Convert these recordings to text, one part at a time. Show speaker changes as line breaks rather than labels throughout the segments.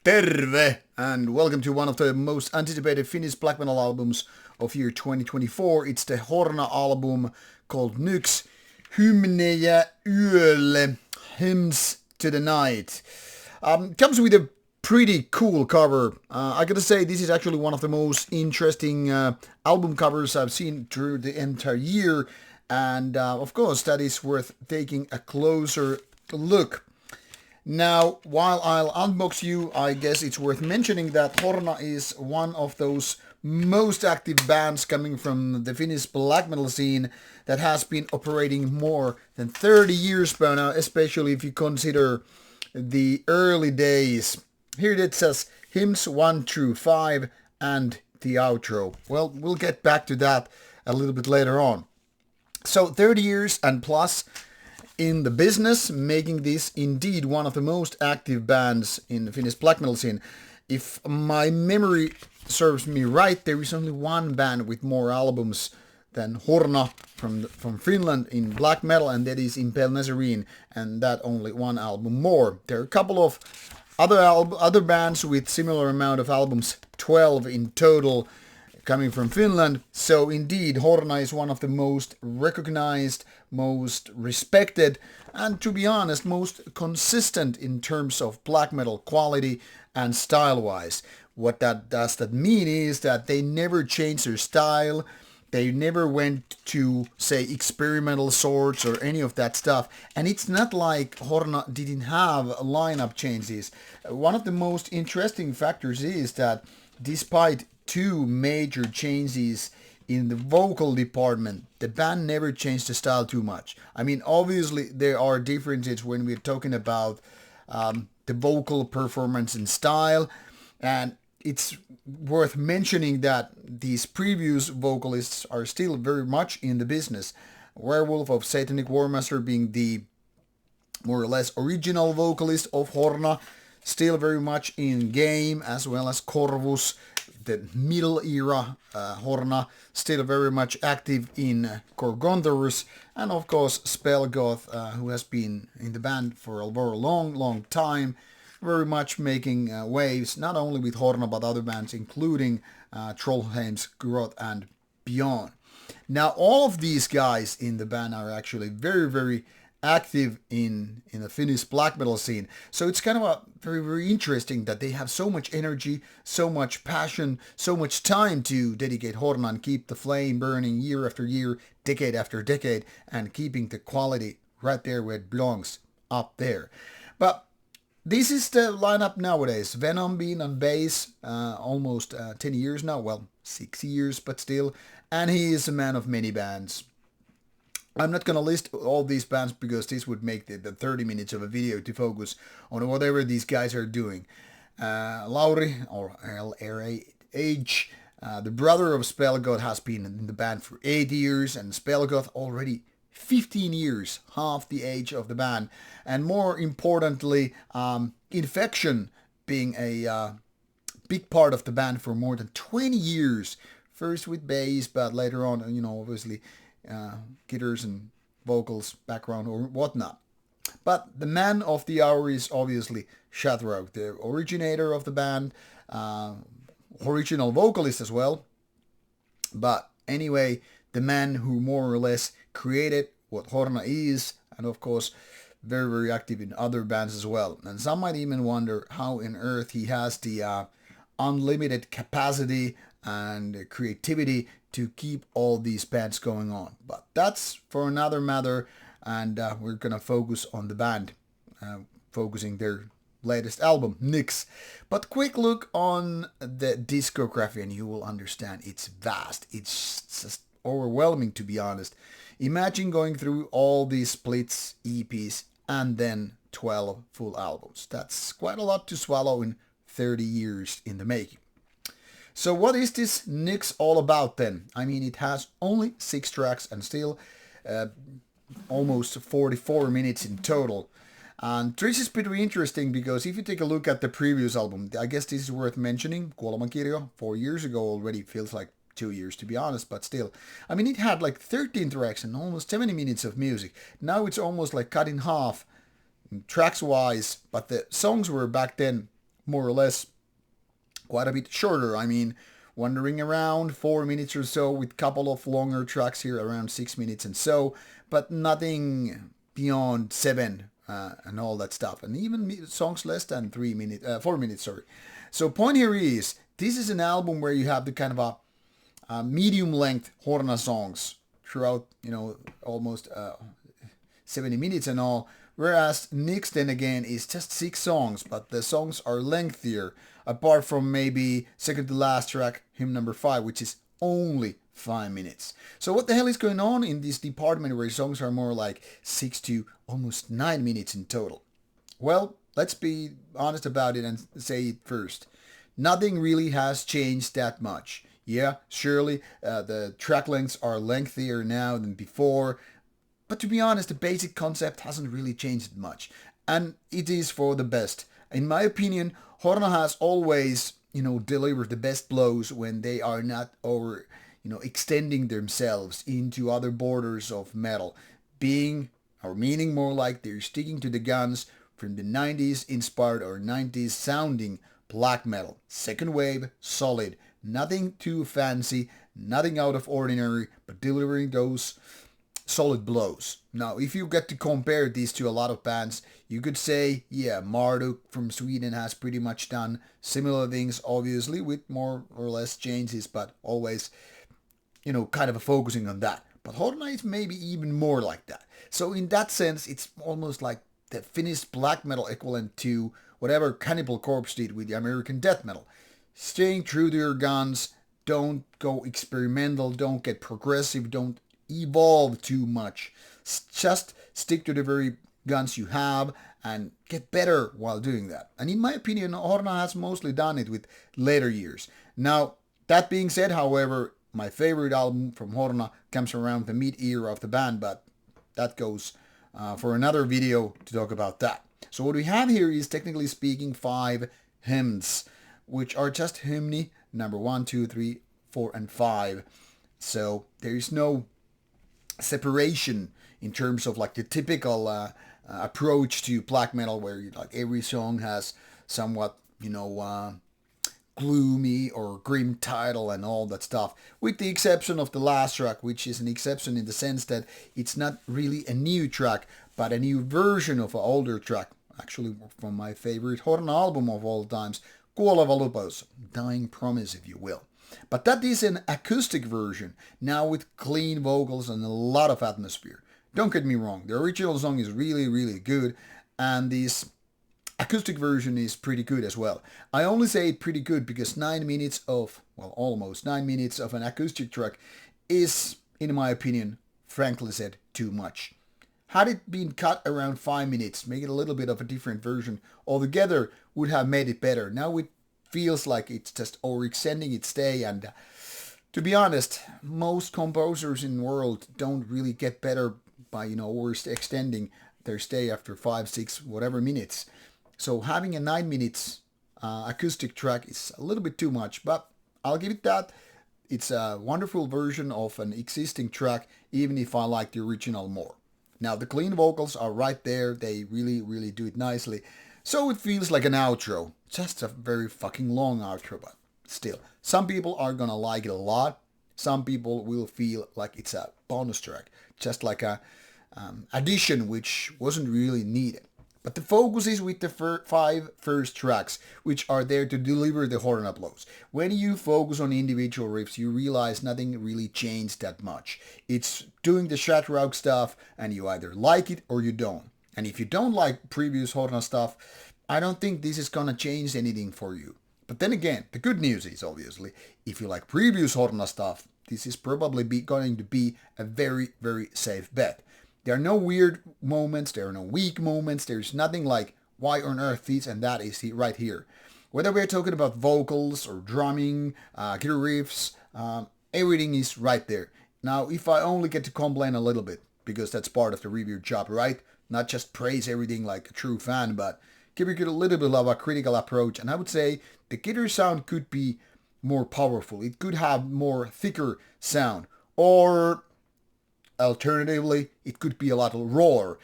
Terve! And welcome to one of the most anticipated Finnish black metal albums of year 2024. It's the Horna album called Nyx, Hymnejä yölle, Hymns to the Night. Comes with a pretty cool cover. I gotta say this is actually one of the most interesting album covers I've seen through the entire year. And of course that is worth taking a closer look. Now, while I'll unbox you, I guess it's worth mentioning that Horna is one of those most active bands coming from the Finnish black metal scene that has been operating more than 30 years by now, especially if you consider the early days. Here it says hymns 1 through 5 and the outro. Well, we'll get back to that a little bit later on. So 30 years and plus in the business, making this indeed one of the most active bands in the Finnish black metal scene. If my memory serves me right, there is only one band with more albums than Horna from Finland in black metal, and that is Impel Nazarene, and that only one album more. There are a couple of other bands with similar amount of albums, 12 in total, coming from Finland. So indeed, Horna is one of the most recognized, most respected, and to be honest, most consistent in terms of black metal quality and style-wise. What does that mean is that they never changed their style. They never went to, say, experimental sorts or any of that stuff. And it's not like Horna didn't have lineup changes. One of the most interesting factors is that despite two major changes in the vocal department, the band never changed the style too much. I mean, obviously there are differences when we're talking about the vocal performance and style, and it's worth mentioning that these previous vocalists are still very much in the business. Werewolf of Satanic Warmaster being the more or less original vocalist of Horna, still very much in game, as well as Corvus, the middle era Horna, still very much active in Gorgonthorus, and of course Spellgoth, who has been in the band for a very long time, very much making waves, not only with Horna but other bands, including Trollheim's Growth and beyond. Now all of these guys in the band are actually very active in the Finnish black metal scene. So it's kind of a very interesting that they have so much energy, so much passion, so much time to dedicate Horna and keep the flame burning year after year, decade after decade, and keeping the quality right there where it belongs, up there. But this is the lineup nowadays. Venom being on bass, almost 10 years now, well, 6 years, but still, and he is a man of many bands. I'm not going to list all these bands because this would make the 30 minutes of a video to focus on whatever these guys are doing. Lauri, or LRH, the brother of Spellgoth, has been in the band for 8 years, and Spellgoth already 15 years, half the age of the band. And more importantly, Infection being a big part of the band for more than 20 years. First with bass, but later on, obviously, guitars and vocals, background or whatnot. But the man of the hour is obviously Shadrach, the originator of the band, original vocalist as well. But anyway, the man who more or less created what Horna is, and of course very active in other bands as well. And some might even wonder how on earth he has the unlimited capacity and creativity to keep all these bands going on. But that's for another matter, and we're gonna focus on the band, focusing their latest album, Nyx. But quick look on the discography and you will understand it's vast. It's just overwhelming, to be honest. Imagine going through all these splits, EPs, and then 12 full albums. That's quite a lot to swallow in 30 years in the making. So what is this Nyx all about then? I mean, it has only 6 tracks and still almost 44 minutes in total. And this is pretty interesting because if you take a look at the previous album, I guess this is worth mentioning, Kuolemankirjo, 4 years ago already, feels like 2 years to be honest, but still. I mean, it had like 13 tracks and almost 70 minutes of music. Now it's almost like cut in half tracks-wise, but the songs were back then more or less quite a bit shorter. I mean, wandering around 4 minutes or so with couple of longer tracks here around 6 minutes and so, but nothing beyond 7 and all that stuff. And even songs less than 4 minutes, sorry. So point here is, this is an album where you have the kind of a medium length Horna songs throughout, almost 70 minutes and all. Whereas Nyx then again is just 6 songs, but the songs are lengthier, apart from maybe second to last track, hymn number 5, which is only 5 minutes. So what the hell is going on in this department where songs are more like 6 to almost 9 minutes in total? Well, let's be honest about it and say it first. Nothing really has changed that much. Yeah, surely the track lengths are lengthier now than before, but to be honest, the basic concept hasn't really changed much, and it is for the best. In my opinion, Horna has always, delivered the best blows when they are not over, extending themselves into other borders of metal, meaning more like they're sticking to the guns from the 90s inspired or 90s sounding black metal. Second wave, solid, nothing too fancy, nothing out of ordinary, but delivering those solid blows. Now, if you get to compare these to a lot of bands, you could say, yeah, Marduk from Sweden has pretty much done similar things, obviously, with more or less changes, but always, kind of focusing on that. But Horna is maybe even more like that. So in that sense, it's almost like the Finnish black metal equivalent to whatever Cannibal Corpse did with the American death metal. Staying true to your guns, don't go experimental, don't get progressive, don't evolve too much. Just stick to the very guns you have and get better while doing that. And in my opinion, Horna has mostly done it with later years. Now, that being said, however, my favorite album from Horna comes around the mid-era of the band, but that goes for another video to talk about that. So what we have here is, technically speaking, 5 hymns, which are just hymni number 1, 2, 3, 4, and 5. So there is no separation in terms of like the typical approach to black metal, where every song has somewhat gloomy or grim title and all that stuff, with the exception of the last track, which is an exception in the sense that it's not really a new track but a new version of an older track, actually from my favorite Horna album of all times, Kuoleva Lupaus, Dying Promise, if you will. But that is an acoustic version, now with clean vocals and a lot of atmosphere. Don't get me wrong, the original song is really, really good, and this acoustic version is pretty good as well. I only say it pretty good because 9 minutes of, almost 9 minutes of an acoustic track is, in my opinion, frankly said, too much. Had it been cut around 5 minutes, make it a little bit of a different version altogether, would have made it better. Now it feels like it's just overextending its stay, and to be honest, most composers in the world don't really get better by, overextending their stay after 5, 6, whatever minutes. So having a 9 minutes acoustic track is a little bit too much, but I'll give it that. It's a wonderful version of an existing track, even if I like the original more. Now, the clean vocals are right there. They really, really do it nicely. So it feels like an outro. Just a very fucking long outro, but still. Some people are gonna like it a lot. Some people will feel like it's a bonus track. Just like a addition which wasn't really needed. But the focus is with the 5 first tracks, which are there to deliver the Horna blows. When you focus on individual riffs, you realize nothing really changed that much. It's doing the Shatraug stuff, and you either like it or you don't. And if you don't like previous Horna stuff, I don't think this is gonna change anything for you. But then again, the good news is, obviously, if you like previous Horna stuff, this is probably going to be a very, very safe bet. There are no weird moments, there are no weak moments, there's nothing like, why on earth this and that is right here. Whether we're talking about vocals or drumming, guitar riffs, everything is right there. Now, if I only get to complain a little bit, because that's part of the review job, right? Not just praise everything like a true fan, but give it a little bit of a critical approach. And I would say the guitar sound could be more powerful. It could have more thicker sound. Or alternatively, it could be a lot rawer.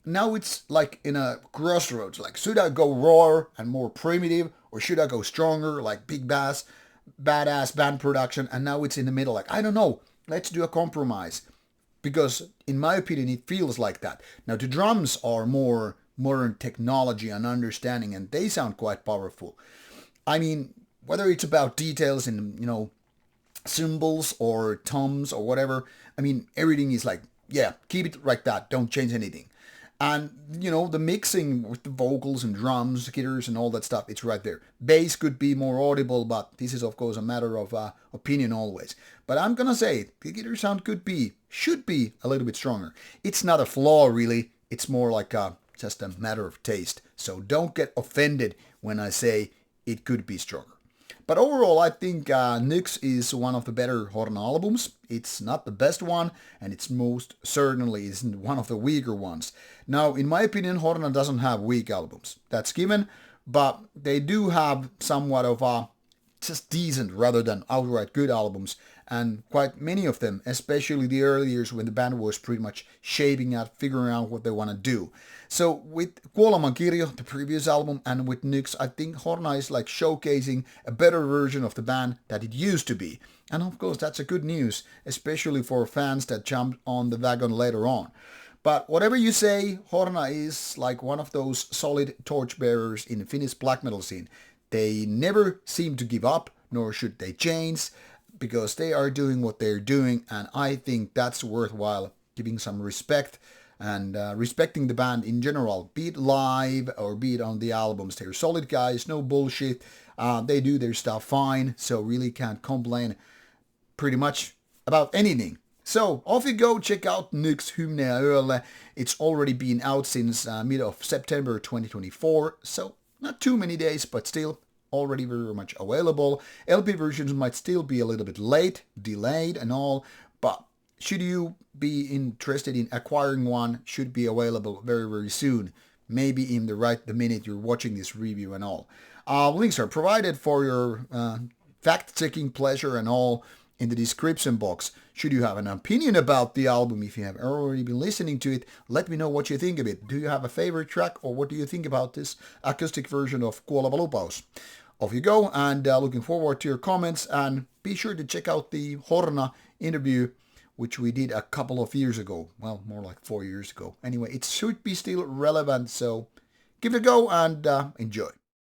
Now it's like in a crossroads, like should I go raw and more primitive, or should I go stronger, like big bass, badass band production, and now it's in the middle. Like, I don't know. Let's do a compromise. Because in my opinion, it feels like that. Now, the drums are more modern technology and understanding, and they sound quite powerful. I mean, whether it's about details in, cymbals or toms or whatever, I mean, everything is like, yeah, keep it like that. Don't change anything. And, the mixing with the vocals and drums, guitars and all that stuff, it's right there. Bass could be more audible, but this is, of course, a matter of opinion always. But I'm going to say, the guitar sound should be a little bit stronger. It's not a flaw, really. It's more like just a matter of taste. So don't get offended when I say it could be stronger. But overall, I think Nyx is one of the better Horna albums. It's not the best one, and it's most certainly isn't one of the weaker ones. Now, in my opinion, Horna doesn't have weak albums. That's given, but they do have somewhat of just decent rather than outright good albums, and quite many of them, especially the early years when the band was pretty much shaping out, figuring out what they want to do. So with Kuoleman Kirjo, the previous album, and with Nyx, I think Horna is like showcasing a better version of the band that it used to be. And of course that's a good news, especially for fans that jumped on the wagon later on. But whatever you say, Horna is like one of those solid torchbearers in the Finnish black metal scene. They never seem to give up, nor should they change, because they are doing what they're doing, and I think that's worthwhile giving some respect and respecting the band in general, be it live or be it on the albums. They're solid guys, no bullshit. They do their stuff fine, so really can't complain pretty much about anything. So off you go, check out Nyx Hymnejä yölle. It's already been out since mid of September 2024, so not too many days, but still already very much available. LP versions might still be a little bit late, delayed and all, but should you be interested in acquiring one, should be available very, very soon. Maybe in the minute you're watching this review and all. Links are provided for your fact-checking pleasure and all in the description box. Should you have an opinion about the album, if you have already been listening to it, let me know what you think of it. Do you have a favorite track, or what do you think about this acoustic version of Kuoleva Lupaus? Off you go, and looking forward to your comments, and be sure to check out the Horna interview, which we did a couple of years ago. Well, more like 4 years ago. Anyway, it should be still relevant, so give it a go and enjoy.